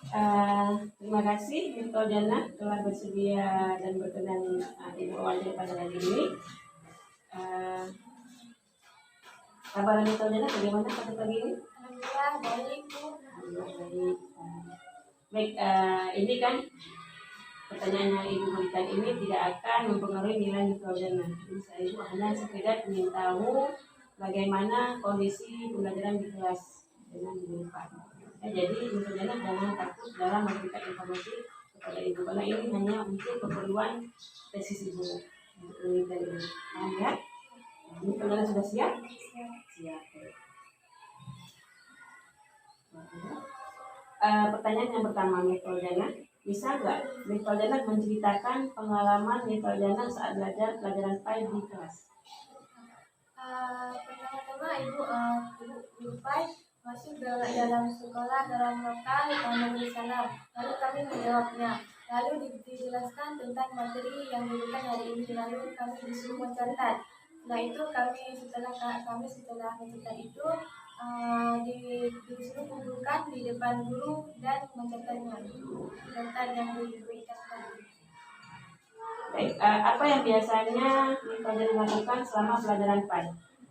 Terima kasih Mito Jana telah bersedia dan berkenan Ibu wawancara pada hari ini. Kabar Mito Jana bagaimana pada pagi ini? Alhamdulillah baik Bu. Baik. Baik, ini kan pertanyaan yang Ibu berikan ini tidak akan mempengaruhi nilai Mito Jana. Saya Ibu hanya sekedar ingin tahu bagaimana kondisi pembelajaran di kelas dengan minggu depan. Jadi Mito Jana jangan takut dalam memberikan informasi kepada Ibu karena ini hanya untuk keperluan tesis Ibu untuk penelitian Ibu. Paham ya? Mito Jana sudah siap? Siap. Pertanyaan yang pertama Mito Jana, bisa nggak Mito Jana menceritakan pengalaman Mito Jana saat belajar pelajaran PAI di kelas? Pertama-tama Ibu PAI masuk dalam sekolah dalam lokal memberi salam. Lalu kami menjawabnya. Lalu dijelaskan tentang materi yang diberikan hari ini. Lalu kami disuruh mencatat. Setelah itu setelah mencatat itu disuruh kumpulkan di depan guru dan mencatatnya. Mencatat yang diberikan tadi. Baik, apa yang biasanya Mito Jana lakukan selama pelajaran PAI?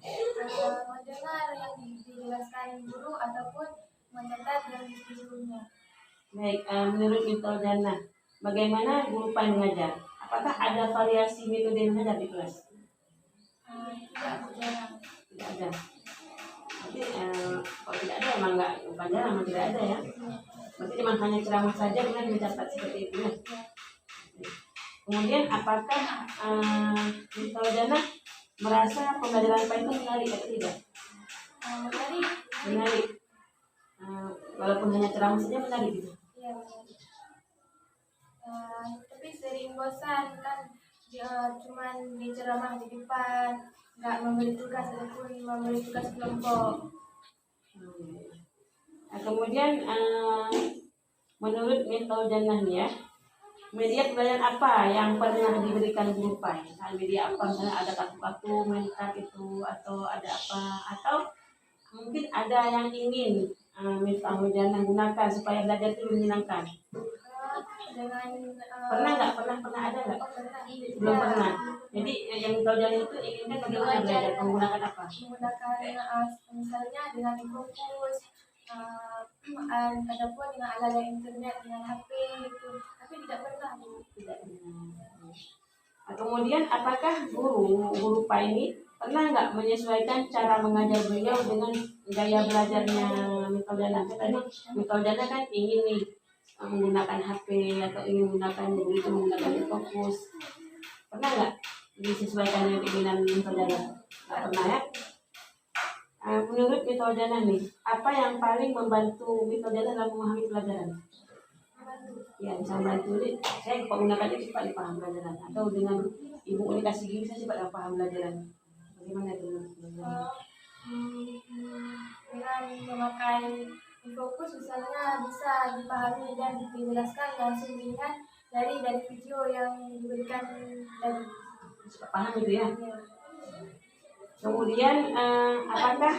Mendengar yang dijelaskan guru ataupun mencatat yang disuruhnya. Baik, menurut Mito Jana, bagaimana guru PAI mengajar? Apakah ada variasi metode mengajar di kelas? Tidak ada. Berarti kalau tidak ada emang bukan jarang, memang tidak ada ya. Berarti cuma hanya ceramah saja dengan mencatat seperti itu ya. Kemudian apakah Mito Jana merasa pembelajaran PAI itu menarik atau tidak? Menarik. Walaupun hanya ceramah saja menarik gitu. Iya, menarik. Tapi sering bosan kan, cuma diceramah di depan, nggak memberi tugas ataupun memberi tugas kelompok. Kemudian menurut Mito Jana ya, media pembelajaran apa yang pernah diberikan guru PAI? Media apa, misalnya ada kartu-kartu, mentar itu, atau ada apa? Atau mungkin ada yang ingin Mito Jana gunakan supaya belajar itu menyenangkan? Pernah ada nggak? Belum pernah. Jadi yang Mito Jana itu inginkan bagaimana belajar, menggunakan apa? Menggunakan misalnya dengan fokus, ataupun dengan alat internet, dengan HP itu. Tapi tidak pernah. Kemudian apakah guru PAI ini pernah nggak menyesuaikan cara mengajar beliau dengan gaya belajarnya Mito Jana? Tadi Mito Jana kan ingin nih menggunakan HP atau ingin menggunakan begitu menggunakan fokus. Pernah nggak disesuaikan dengan keinginan Mito Jana? Nggak pernah ya? Menurut Mito Jana nih, apa yang paling membantu Mito Jana dalam memahami pelajaran? Ya, bisa membantu. Saya menggunakan itu cepat dipaham pelajaran. Atau dengan Ibu ini kasih gini, saya cepat paham pelajaran. Bagaimana itu? Dengan memakai fokus misalnya bisa dipahami dan dijelaskan langsung dilihat dari video yang diberikan tadi. Paham itu ya? Kemudian apakah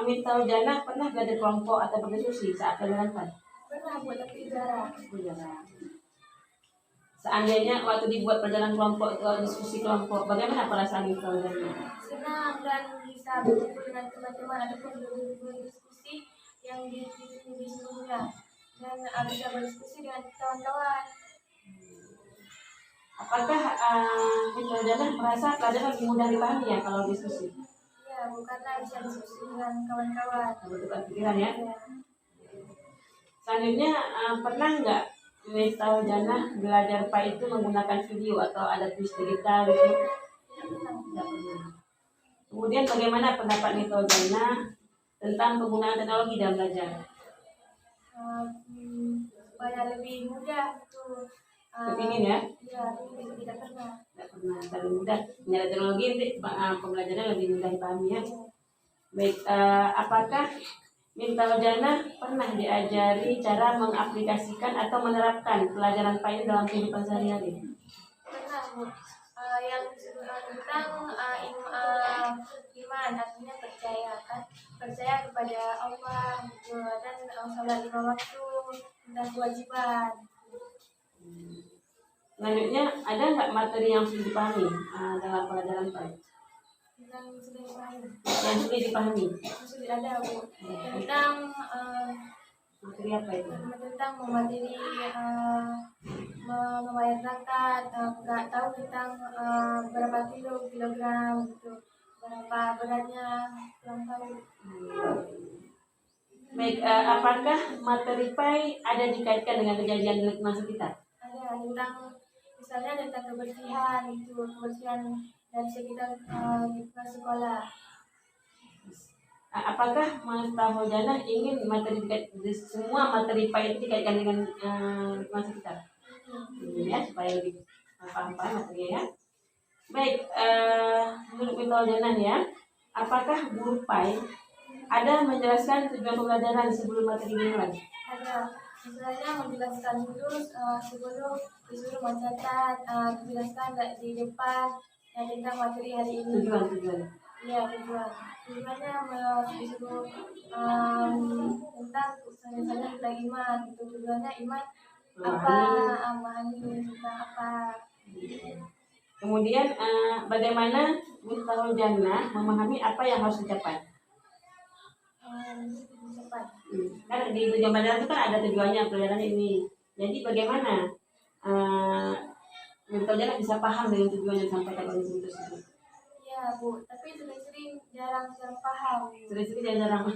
Mito Jana pernah belajar kelompok atau berdiskusi saat pelajaran PAI? Pernah buat, tapi jarang. Seandainya waktu dibuat pelajaran kelompok atau diskusi kelompok, bagaimana perasaan Mito Jana? Senang dan bisa berkumpul dengan teman-teman ataupun berdiskusi yang disuruhnya dan bisa berdiskusi dengan kawan-kawan. Apakah Mito Jana merasa pelajaran lebih mudah dipahami ya kalau diskusi? Iya, bukanlah bisa diskusi dengan kawan-kawan. Bertukar pikiran ya. Selanjutnya pernah nggak Mito Jana belajar PAI itu menggunakan video atau ada kuis digital gitu? Tidak pernah. Kemudian bagaimana pendapat Mito Jana tentang penggunaan teknologi dalam belajar? Supaya lebih mudah itu. Kepingin ya? Iya, tidak pernah. Tidak pernah terlalu mudah. Dengan teknologi pembelajaran lebih mudah dipahami ya. Baik, apakah Mito Jana pernah diajari cara mengaplikasikan atau menerapkan pelajaran PAI dalam kehidupan sehari-hari? Pernah, Bu. Yang tentang iman, artinya percaya kan, percaya kepada Allah gitu, dan sholat 5 waktu, tentang kewajiban. Selanjutnya, ada nggak materi yang sudah dipahami dalam pelajaran PAI? Tentang sudah dipahami. Yang sudah dipahami. Sudah ada Bu. Tentang Materi apa itu? tentang memateri membayar zakat, nggak tahu tentang berapa kilogram gitu, berapa beratnya, kurang tahu. Baik, apakah materi PAI ada dikaitkan dengan kejadian di masa kita? Ada tentang misalnya tentang kebersihan itu, kebersihan dari sekitar sekolah. Apakah Mas Tahojana ingin materi semua materi PAI itu dikaitkan dengan masa kita? Ya, supaya lebih paham-paham materinya ya. Baik, menurut Mas Tahojana ya, apakah guru PAI ada menjelaskan tujuan pembelajaran sebelum materi dimulai? Ada, misalnya menjelaskan dulu sebelum disuruh mencatat, dijelaskan di depan tentang materi hari ini. Tujuan. Iya, tujuannya disuruh tentang misalnya tentang iman, itu tujuannya iman apa, memahami tentang apa. Kemudian bagaimana Miftahul Jannah memahami apa yang harus dicapai? Cepat. Kan di tujuan pelajaran itu kan ada tujuannya pelajaran ini. Jadi bagaimana Miftahul Jannah bisa paham dengan tujuan yang disampaikan oleh guru tersebut? Ya Bu, tapi sering-sering jarang paham. Sering-sering jarang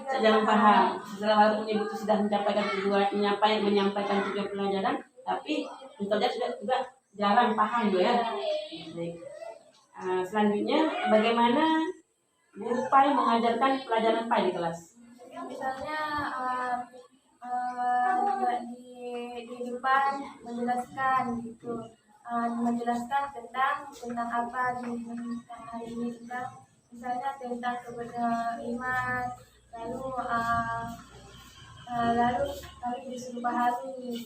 Jarang paham. Setelah walaupun ibu itu sudah menyampaikan tujuan pelajaran, tapi Miftahul Jannah juga jarang paham ya. Baik. Selanjutnya, bagaimana guru PAI mengajarkan pelajaran PAI di kelas? Misalnya di depan menjelaskan gitu, menjelaskan tentang apa tentang hari ini, tentang misalnya tentang iman, lalu kami disuruh pahami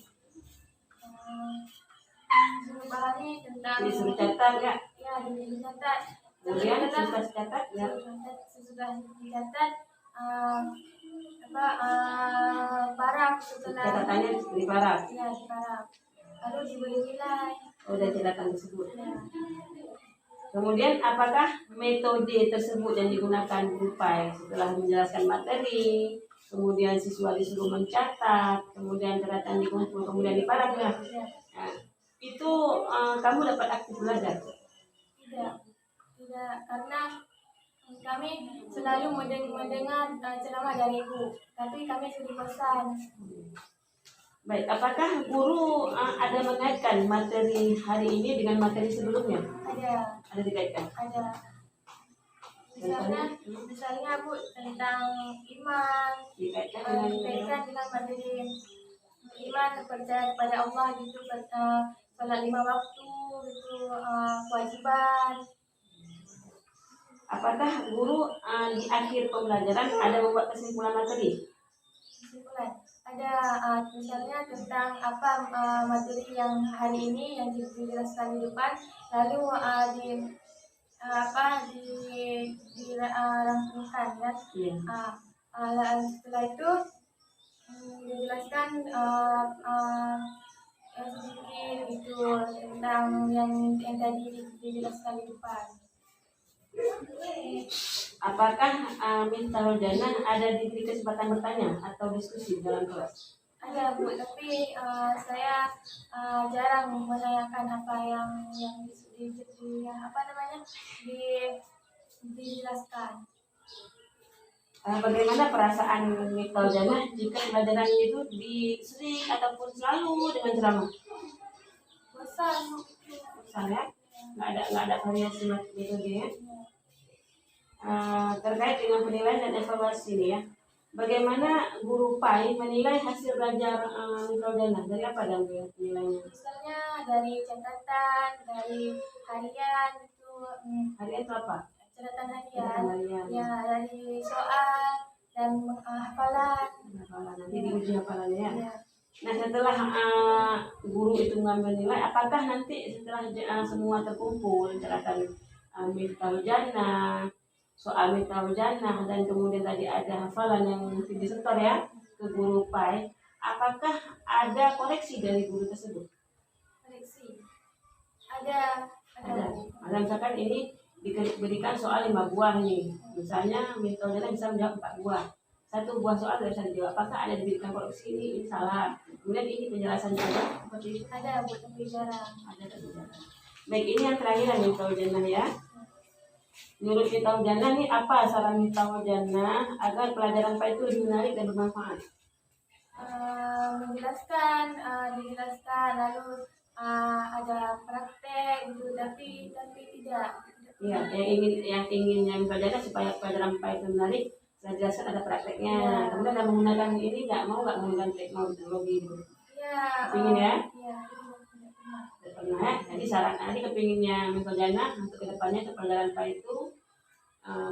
tentang Disuruh catat ya? Ya, disuruh catat. Kemudian sudah catat ya? Sudah dicatat paraf setelah Catatannya di paraf. Ya, di paraf. Lalu diberi nilai. Udah catatan tersebut. Ya. Kemudian apakah metode tersebut yang digunakan guru PAI setelah menjelaskan materi, kemudian siswa disuruh mencatat, kemudian catatan dikumpul, kemudian diparaf ya? Nah, itu kamu dapat aktif belajar? Tidak, karena kami selalu mendengar ceramah dari ibu, tapi kami sudah pesan. Baik, apakah guru ada mengaitkan materi hari ini dengan materi sebelumnya? Ada dikaitkan? Ada. Misalnya Bu, tentang iman, dikaitkan dengan materi iman, percaya kepada Allah gitu, sholat 5 waktu gitu, kewajiban. Apakah guru di akhir pembelajaran ada membuat kesimpulan materi? Kesimpulan. Ada misalnya tentang apa materi yang hari ini yang dijelaskan di depan, lalu dirampungkan ya. Setelah itu dijelaskan sedikit gitu tentang yang tadi dijelaskan di depan. Apakah Miftahul Jannah ada diberi kesempatan bertanya atau diskusi dalam kelas? Ada Bu, tapi saya jarang menanyakan apa yang dijelaskan. Bagaimana perasaan Miftahul Jannah jika pelajaran itu sering ataupun selalu dengan ceramah? Bosan ya? Nggak ada variasi metodenya. Terkait dengan penilaian dan evaluasi ini ya. Bagaimana guru PAI menilai hasil belajar Miftahul Jannah? Dari apa dan nilainya? Misalnya dari catatan, dari harian itu. Harian itu apa? Catatan harian. Ya, dari soal dan hafalan. Nanti diuji hafalannya ya. Nah, setelah guru itu mengambil nilai, apakah nanti setelah semua terkumpul, misalkan Miftahul Jannah, soal Miftahul Jannah, dan kemudian tadi ada hafalan yang disetor ya ke guru PAI, apakah ada koreksi dari guru tersebut? Koreksi. Ada. Ada misalkan ini diberikan soal 5 buah nih, misalnya Miftahul Jannah bisa menjawab 4 buah. 1 buah soal tidak bisa dijawab, apakah ada diberikan koreksi ini salah, kemudian ini penjelasannya ada seperti itu? Ada buat pembicara. Ada penjelasan. Baik, ini yang terakhir yang Miftahul Jannah ya. Menurut Miftahul Jannah nih, apa saran Miftahul Jannah agar pelajaran PAI itu lebih menarik dan bermanfaat? Dijelaskan, lalu ada praktek gitu, tapi tidak. Iya, yang inginnya Miftahul Jannah supaya pelajaran PAI itu menarik, saya jelaskan ada prakteknya. Ya. Kemudian ada menggunakan ini nggak menggunakan teknologi itu. Iya. Kepingin ya? Iya. Pernah ya? Jadi saran tadi kepinginnya Miftahul Jannah untuk kedepannya ke pelajaran PAI itu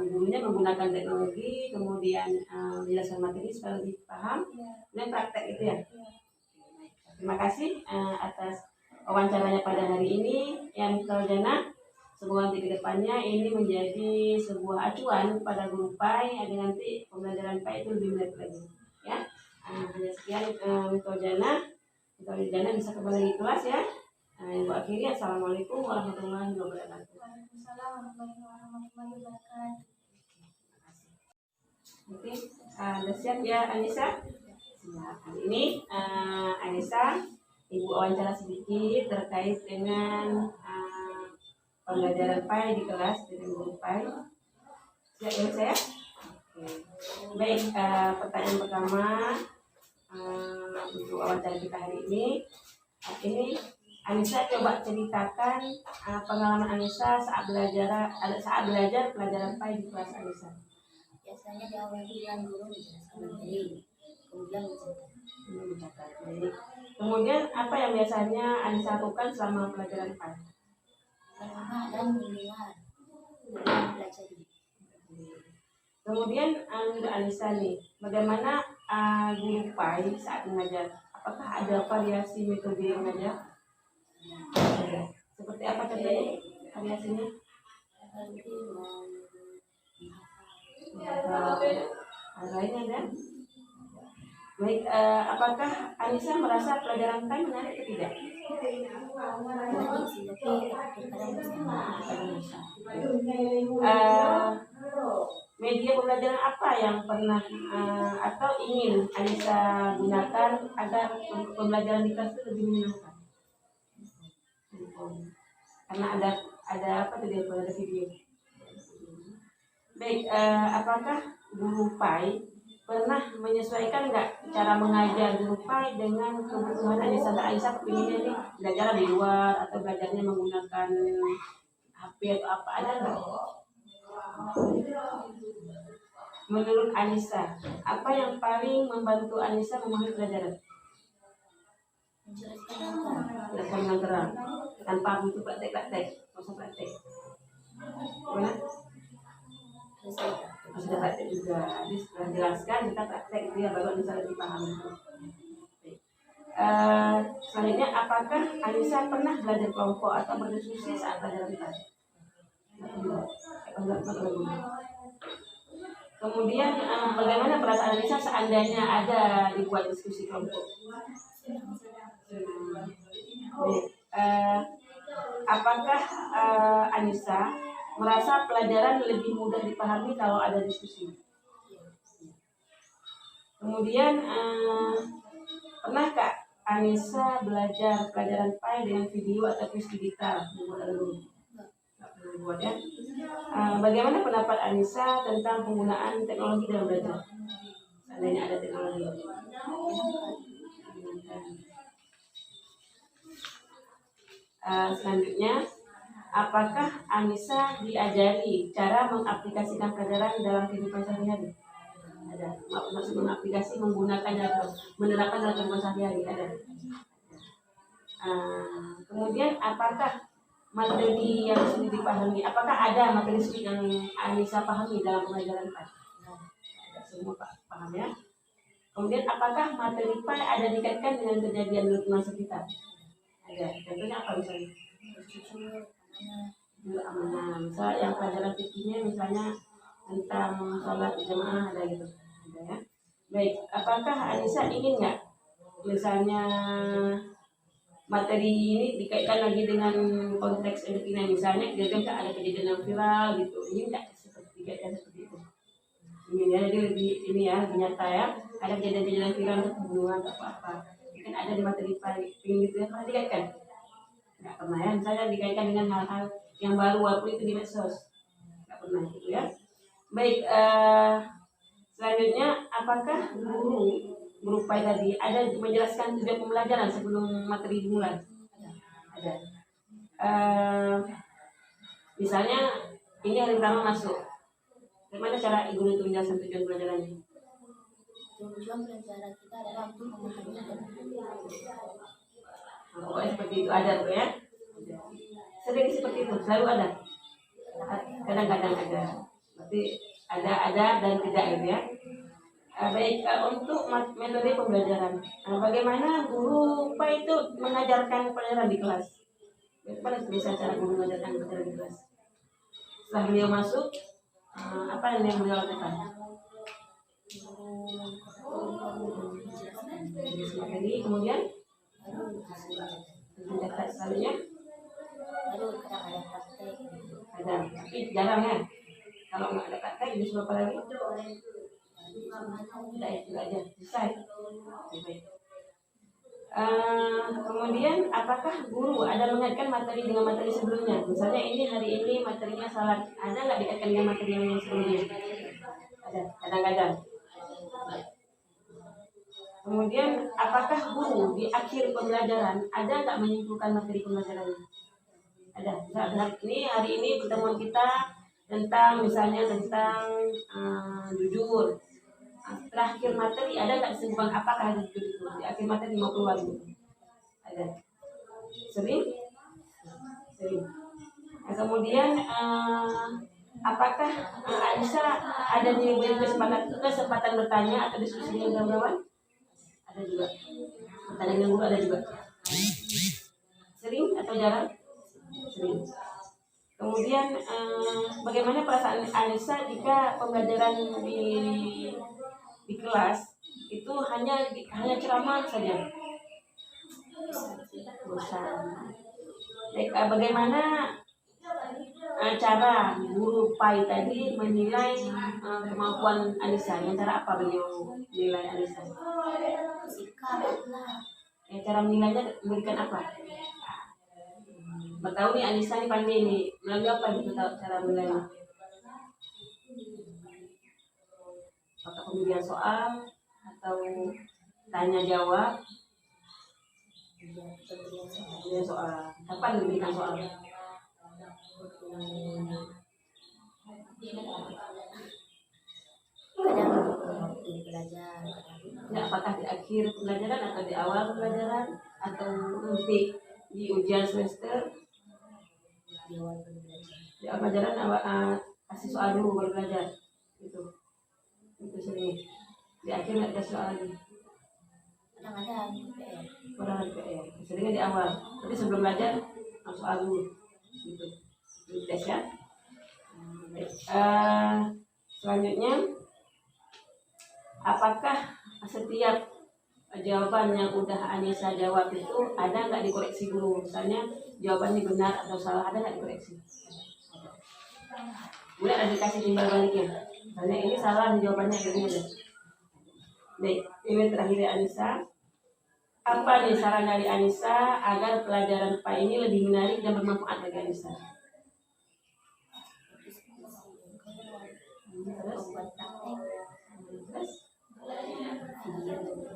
gurunya menggunakan teknologi, kemudian menjelaskan materi supaya lebih paham, dan praktek itu ya. Terima kasih atas wawancaranya pada hari ini yang Miftahul Jannah. Semoga nanti kedepannya ini menjadi sebuah acuan pada guru PAI agar nanti pembelajaran PAI itu lebih menarik lagi. Ya, hanya sekian Miftahul Jannah. Miftahul Jannah bisa kembali di kelas ya. Ibu akhiri, assalamualaikum warahmatullahi wabarakatuh. Waalaikumsalam warahmatullahi wabarakatuh. Oke, udah siap ya Anissa? Siap. Hari ini Anissa, Ibu wawancara sedikit terkait dengan pembelajaran PAI di kelas dengan guru PAI. Siap ya saya? Oke. Baik, pertanyaan pertama untuk wawancara kita hari ini. Anissa coba ceritakan pengalaman Anissa saat belajar pelajaran PAI di kelas Anissa. Biasanya diawali dengan guru menjelaskan materi, kemudian mencatat. Kemudian apa yang biasanya Anissa lakukan selama pelajaran PAI? mendengar dan mendengar dan pelajari. Kemudian menurut Anissa nih, bagaimana guru PAI saat mengajar? Apakah ada variasi metode mengajar? Seperti apa contohnya variasinya? Lainnya ada? Baik, apakah Anissa merasa pelajaran PAI menarik atau tidak? Media pembelajaran apa yang pernah atau ingin Anissa gunakan agar pembelajaran di kelas itu lebih menyenangkan? Karena ada apa tadi, ada video. Baik, apakah guru PAI pernah menyesuaikan nggak cara mengajar guru PAI dengan kebutuhan Anissa? Anissa kepinginnya nih belajar di luar atau belajarnya menggunakan HP atau apa, ada nggak? Menurut Anissa, apa yang paling membantu Anissa memahami pelajaran? Jelaskan dengan terang, tanpa butuh praktek, masa praktek. Gimana? Sudah praktek juga. Jadi setelah jelaskan kita praktek itu ya, baru Anissa lebih paham. Selanjutnya, apakah Anissa pernah belajar kelompok atau berdiskusi saat pelajaran PAI? Kemudian bagaimana perasaan Anissa seandainya ada dibuat diskusi kelompok? Apakah Anissa merasa pelajaran lebih mudah dipahami kalau ada diskusi? Kemudian pernahkah Anissa belajar pelajaran PAI dengan video atau kuis digital? Buat ya. Bagaimana pendapat Anissa tentang penggunaan teknologi dalam belajar? Seandainya ada teknologi. Selanjutnya, apakah Anissa diajari cara mengaplikasikan pelajaran dalam kehidupan sehari-hari? Ada. Maksud mengaplikasi, menggunakan dalam menerapkan dalam kehidupan sehari-hari, ada. Kemudian apakah materi yang sulit dipahami, apakah ada materi sulit yang Anissa pahami dalam pelajaran PAI? Semua paham ya. Kemudian apakah materi PAI ada dikaitkan dengan kejadian lingkungan sekitar? Ada. Contohnya apa misalnya? Amanah. Misal yang pelajaran fikihnya misalnya tentang sholat jamaah ada gitu. Ada ya. Baik, apakah Anissa ingin nggak misalnya materi ini dikaitkan lagi dengan konteks Filipina, misalnya kira-kira ada kejadian yang viral gitu, ini nggak seperti dikaitkan seperti itu? Ini ya, jadi lebih ini ya, lebih nyata ya, ada kejadian-kejadian viral untuk pembunuhan atau apa-apa, ini kan ada di materi paling gitu ya, pernah dikaitkan? Nggak pernah ya, misalnya dikaitkan dengan hal-hal yang baru walaupun itu di medsos, nggak pernah gitu ya. Baik, selanjutnya apakah guru PAI tadi ada menjelaskan tujuan pembelajaran sebelum materi dimulai? Ada. Misalnya ini hari pertama masuk, bagaimana cara guru itu menjelaskan tujuan pelajarannya? Tujuan pelajaran kita adalah untuk memahami dan Pokoknya seperti itu ada tuh ya. Sering seperti itu, selalu ada. Kadang-kadang ada. Berarti ada dan tidak gitu ya. Baik, untuk metode pembelajaran, bagaimana guru PAI itu mengajarkan pelajaran di kelas? Bagaimana bisa cara guru mengajarkan pelajaran di kelas? Setelah beliau masuk, apa yang beliau lakukan? Materi, kemudian mencatat selalunya lalu kadang ada praktek. ada, tapi jarang ya. Kalau nggak ada praktek, disuruh apa lagi? Tidak, itu aja, selesai. Baik. Kemudian apakah guru ada mengaitkan materi dengan materi sebelumnya? Misalnya ini hari ini materinya salat, ada nggak dikaitkan dengan materi yang sebelumnya? Ada, kadang-kadang. Kemudian apakah guru di akhir pembelajaran ada nggak menyimpulkan materi pembelajarannya? Ada. Misalnya ini hari ini pertemuan kita tentang misalnya tentang jujur. Terakhir materi ada nggak kesimpulan apakah jujur itu di akhir materi mau keluar gitu? Ada. Sering. Nah, kemudian apakah Anissa ada diberi kesempatan bertanya atau diskusi dengan kawan-kawan? Ada juga. Pertanyaan yang dulu ada juga. Sering atau jarang? Sering. Kemudian bagaimana perasaan Anissa jika pembelajaran di kelas itu hanya ceramah saja? Bosan. Baik, bagaimana cara guru PAI tadi menilai kemampuan Anissa? Yang cara apa beliau menilai Anissa? Cara menilainya memberikan apa? Tahu nih Anissa nih pandai nih, melalui apa gitu cara menilainya? Apakah pemilihan soal atau tanya jawab? Pemilihan soal. Kapan diberikan soal? Waktu belajar. Ya, apakah di akhir pembelajaran atau di awal pembelajaran atau nanti di ujian semester? Di awal belajar. Di awal pembelajaran kasih soal dulu baru belajar. Itu sering. Di akhir nggak kasih soal lagi. Kadang-kadang PR. Kadang PR. Seringnya di awal. Tapi sebelum belajar harus soal dulu. Gitu. Di tes ya. Selanjutnya, apakah setiap jawaban yang udah Anissa jawab itu ada nggak dikoreksi guru? Misalnya jawabannya benar atau salah, ada nggak dikoreksi? Kemudian ada dikasih timbal baliknya. Misalnya ini salah jawabannya ini ada. Baik, ini terakhir ya Anissa. Apa nih saran dari Anissa agar pelajaran PAI ini lebih menarik dan bermanfaat bagi Anissa?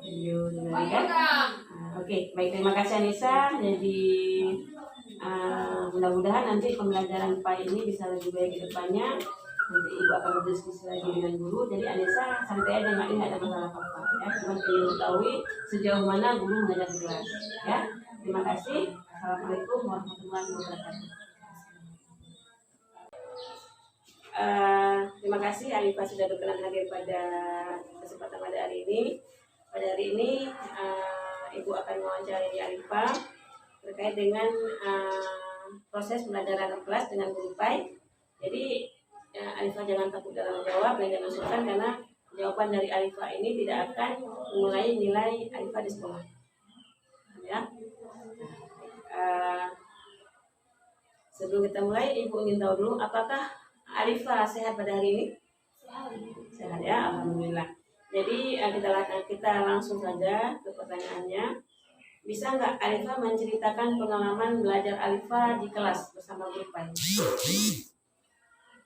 Video ya. Oke, baik, terima kasih Anissa. Jadi mudah-mudahan nanti pembelajaran PAI ini bisa lebih baik ke depannya. Nanti ibu akan berdiskusi lagi dengan guru. Jadi Anissa santai aja, nggak ada masalah apa-apa ya. Cuma ingin mengetahui sejauh mana guru mengajar di kelas. Ya, terima kasih. Assalamualaikum warahmatullahi wabarakatuh. Terima kasih Alifah sudah berkenan hadir pada kesempatan pada hari ini. pada hari ini Ibu akan mewawancarai Arifah terkait dengan proses pembelajaran kelas dengan guru PAI. Jadi Arifah jangan takut dalam menjawab dan jangan sungkan, karena jawaban dari Arifah ini tidak akan mengurangi nilai Arifah di sekolah. Ya. Sebelum kita mulai, Ibu ingin tahu dulu apakah Arifah sehat pada hari ini? Sehat ya, alhamdulillah. Jadi kita langsung saja ke pertanyaannya. Bisa nggak Arifah menceritakan pengalaman belajar Arifah di kelas bersama guru PAI?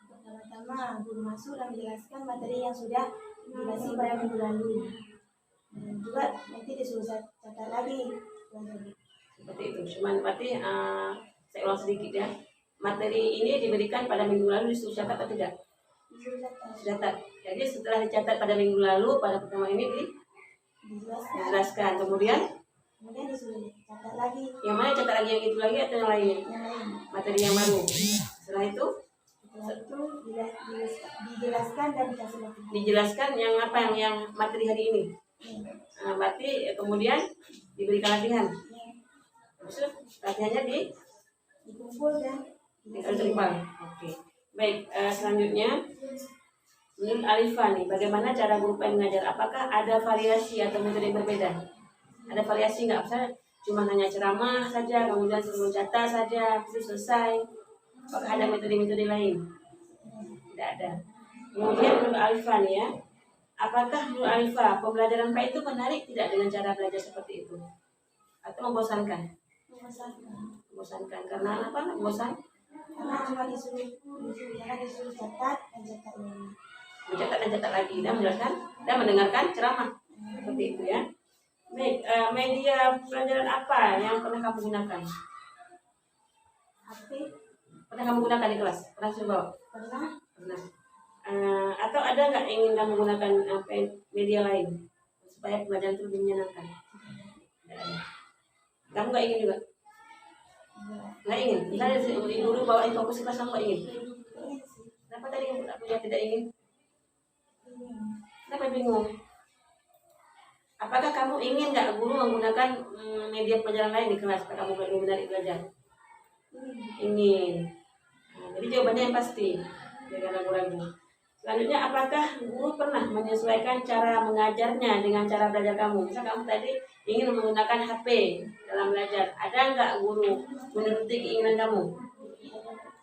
Pertama-tama, guru masuk dan menjelaskan materi yang sudah dikasih pada minggu lalu. Dan juga nanti disuruh catat lagi. Seperti itu. Cuman berarti saya ulang sedikit ya. Materi ini diberikan pada minggu lalu, disuruh catat atau tidak? Catat. Jadi setelah dicatat pada minggu lalu, pada pertemuan ini dijelaskan. Kemudian disuruh catat lagi. Yang mana catat lagi, yang itu lagi atau yang lainnya? Yang lain. Materi yang baru. Setelah itu dijelaskan dan dikasih lagi. Dijelaskan yang apa, yang materi hari ini. Berarti kemudian diberikan latihan. Terus latihannya dikumpul dan diterima. Oke. Baik, selanjutnya menurut Arifah nih, bagaimana cara guru PAI mengajar? Apakah ada variasi atau metode yang berbeda? Ada variasi nggak? Misalnya cuma hanya ceramah saja, kemudian suruh catat saja, terus selesai. Apakah ada metode-metode lain? Tidak ada. Kemudian menurut Arifah nih ya, apakah menurut Arifah pembelajaran PAI itu menarik tidak dengan cara belajar seperti itu? Atau membosankan? Membosankan. Karena apa? Bosan? Karena cuma disuruh catat dan catat lagi. Mencatat dan catat lagi, dan menjelaskan dan mendengarkan ceramah. Seperti itu ya. Baik, media pelajaran apa yang pernah kamu gunakan? HP. Pernah kamu gunakan di kelas? Pernah coba? Pernah. Pernah. Atau ada nggak ingin kamu gunakan media lain supaya pelajaran itu lebih menyenangkan? Tidak ada. Kamu nggak ingin juga? Nggak ingin? Misalnya guru bawain fokus kelas, kamu nggak ingin? Kenapa tadi kamu tidak ingin? Kenapa bingung? Apakah kamu ingin nggak guru menggunakan media pelajaran lain di kelas supaya kamu lebih menarik belajar? Ingin. Jadi jawabannya yang pasti, jangan ragu-ragu. Selanjutnya, apakah guru pernah menyesuaikan cara mengajarnya dengan cara belajar kamu? Misal kamu tadi ingin menggunakan HP dalam belajar, ada nggak guru menuruti keinginan kamu?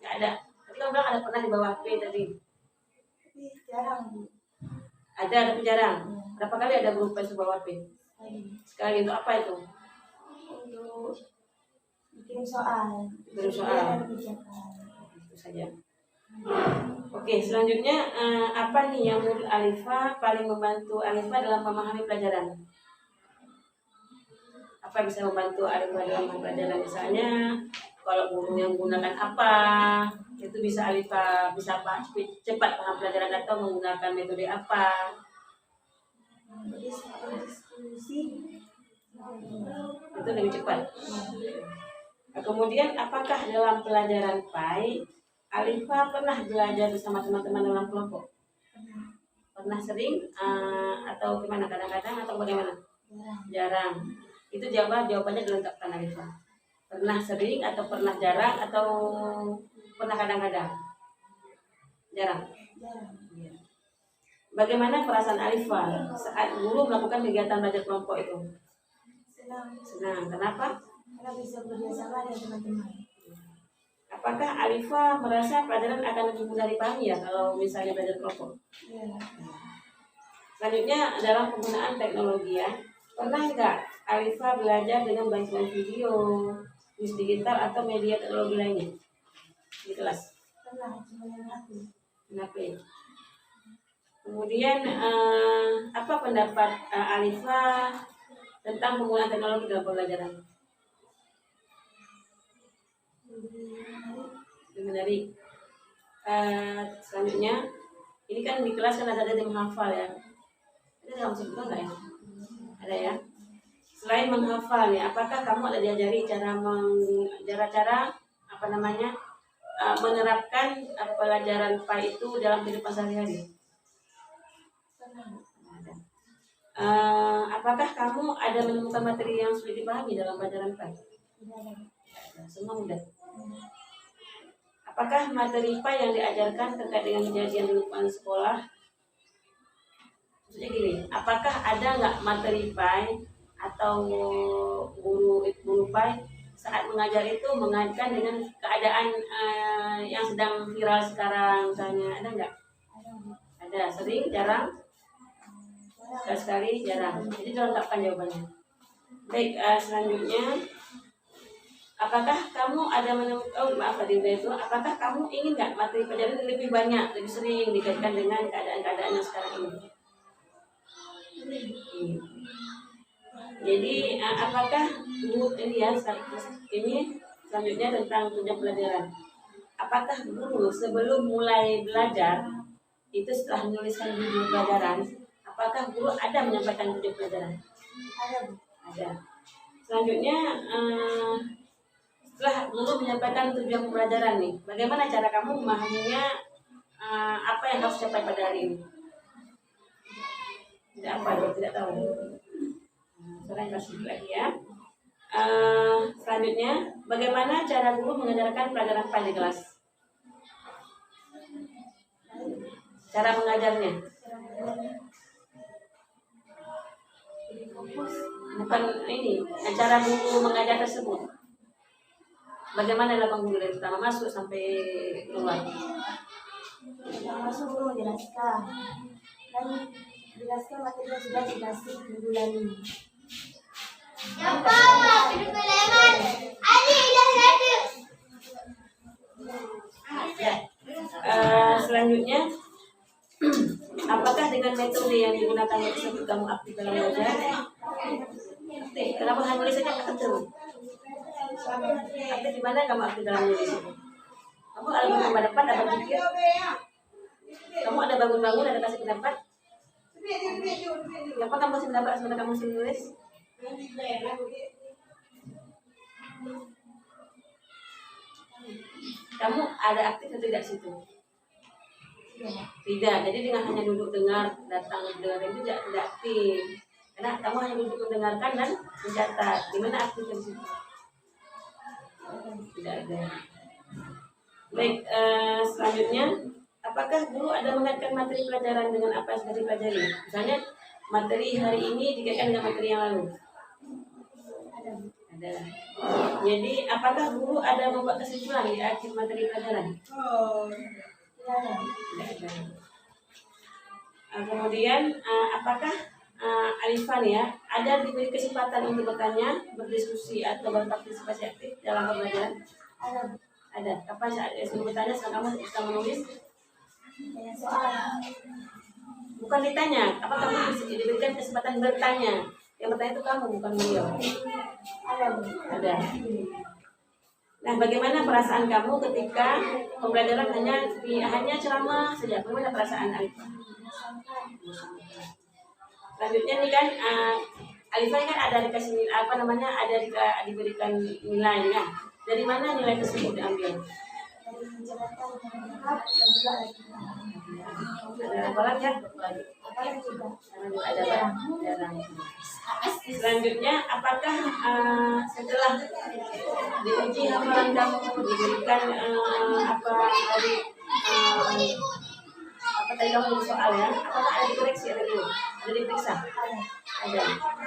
Nggak ada. Tapi kamu bilang ada pernah di bawah HP tadi. Tapi jarang. Ada, tapi jarang. Berapa kali ada guru PS bawah HP? Sekali. Untuk apa itu? Untuk bikin soal. Bikin soal. Itu saja. Oke, selanjutnya apa nih yang menurut Arifah paling membantu Arifah dalam memahami pelajaran? Apa yang bisa membantu Arifah dalam memahami pelajaran? Misalnya, kalau guru yang menggunakan apa, itu bisa Arifah bisa cepat paham pelajaran, atau menggunakan metode apa? Diskusi. Itu lebih cepat. Kemudian, apakah dalam pelajaran PAI Arifah pernah belajar bersama teman-teman dalam kelompok? Pernah sering atau gimana, kadang-kadang atau bagaimana? Jarang. Itu jawabannya dilengkapkan Arifah. Pernah sering atau pernah jarang atau pernah kadang-kadang? Jarang. Ya. Bagaimana perasaan Arifah saat guru melakukan kegiatan belajar kelompok itu? Senang. Kenapa? Karena bisa bekerjasama dengan teman-teman. Apakah Arifah merasa pelajaran akan lebih mudah dipahami ya kalau misalnya belajar kelompok? Ya. Selanjutnya dalam penggunaan teknologi ya, pernah nggak Arifah belajar dengan bantuan video, tulis digital atau media teknologi lainnya di kelas? Pernah, cuma yang aku. Kenapa ya? Kemudian apa pendapat Arifah tentang penggunaan teknologi dalam pembelajaran? Lebih menarik. Selanjutnya, ini kan di kelas kan ada yang menghafal ya. Ada yang sebutkan nggak ya? Ada ya. Selain menghafal ya, apakah kamu ada diajari cara menerapkan pelajaran PAI itu dalam kehidupan sehari-hari? Pernah. Ada. Apakah kamu ada menemukan materi yang sulit dipahami dalam pelajaran IPA? Semua mudah. Apakah materi IPA yang diajarkan terkait dengan kejadian di lingkungan sekolah? Maksudnya gini, apakah ada nggak materi IPA atau guru IPA saat mengajar itu mengaitkan dengan keadaan yang sedang viral sekarang, misalnya ada nggak? Ada, sering, jarang, sekali, jarang. Jadi dilengkapkan jawabannya. Baik, selanjutnya, apakah kamu ada apakah kamu ingin nggak materi pelajaran lebih banyak, lebih sering dikaitkan dengan keadaan-keadaan yang sekarang ini? Jadi apakah guru ini selanjutnya tentang tujuan pelajaran. Apakah guru sebelum mulai belajar itu setelah menuliskan judul pelajaran, apakah guru ada menyampaikan tujuan pelajaran? Ada. Selanjutnya setelah guru menyampaikan tujuan pelajaran nih, bagaimana cara kamu memahaminya? Apa yang harus dicapai pada hari ini? Tidak tahu. Sekarang kasih lagi ya. Selanjutnya, bagaimana cara guru mengajarkan pelajaran IPA di kelas? Cara mengajarnya? Bukan ini, cara guru mengajar tersebut. Bagaimana dilakukan guru dari pertama masuk sampai keluar? Masuk guru menjelaskan dan jelaskan materi yang sudah dikasih minggu lalu. Selanjutnya, apakah dengan metode yang digunakan tersebut kamu aktif dalam belajar? Kenapa hanya nulis saja aktif? Aktif di mana kamu aktif dalam nulis? Kamu ada pendapat, ada berpikir? Kamu ada bangun-bangun, ada kasih pendapat? Apa kamu kasih pendapat sebenarnya kamu sendiri nulis? Kamu ada aktif atau tidak situ? Tidak. Jadi dengan hanya duduk dengar, datang dengar itu tidak aktif. Karena kamu hanya duduk mendengarkan dan mencatat. Di mana aktif di situ? Tidak ada. Baik, selanjutnya, apakah guru ada mengaitkan materi pelajaran dengan apa yang sudah dipelajari? Misalnya materi hari ini dikaitkan dengan materi yang lalu. Ada. Jadi apakah guru ada membuat kesimpulan di akhir materi pelajaran? Tidak ada. Kemudian apakah Alifan ya ada diberi kesempatan untuk bertanya, berdiskusi atau berpartisipasi aktif dalam pembelajaran? Ada. Kapan saat sebelum bertanya kamu bisa menulis? Soal. Bukan ditanya, apa kamu diberikan kesempatan bertanya? Yang bertanya itu kamu, bukan beliau. Ada. Nah, bagaimana perasaan kamu ketika pembelajaran hanya ceramah saja? Bagaimana perasaan Alifah? Selanjutnya nih kan, Alifah kan ada dikasih diberikan nilainya. Dari mana nilai tersebut diambil? Ada barang ya? Ada barang. Selanjutnya, apakah setelah diuji hafalan kamu diberikan tadi kamu soal ya? Apakah ada dikoreksi atau belum? Ada diperiksa? Ada.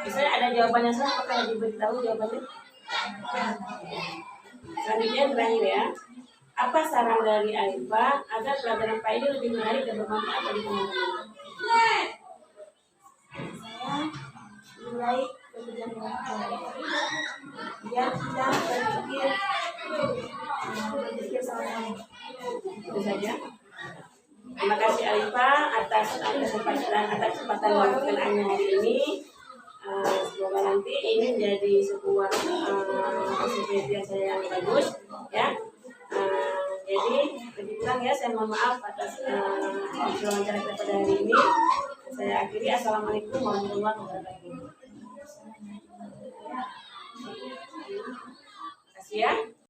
Misalnya ada jawabannya salah, apakah diberitahu jawabannya? Selanjutnya terakhir ya. Apa saran dari Alifah agar pelajaran IPA ini lebih menarik dan bermanfaat bagi teman-teman? Saya mulai bekerja dengan biar kita berpikir sama-sama. Itu saja. Terima kasih Alifah atas kesempatan waktunya hari ini. Semoga nanti ini menjadi sebuah aktivitas saya yang bagus ya. Jadi lebih kurang ya saya mohon maaf atas wawancara kita pada hari ini. Saya akhiri. Assalamualaikum warahmatullahi wabarakatuh. Terima kasih ya.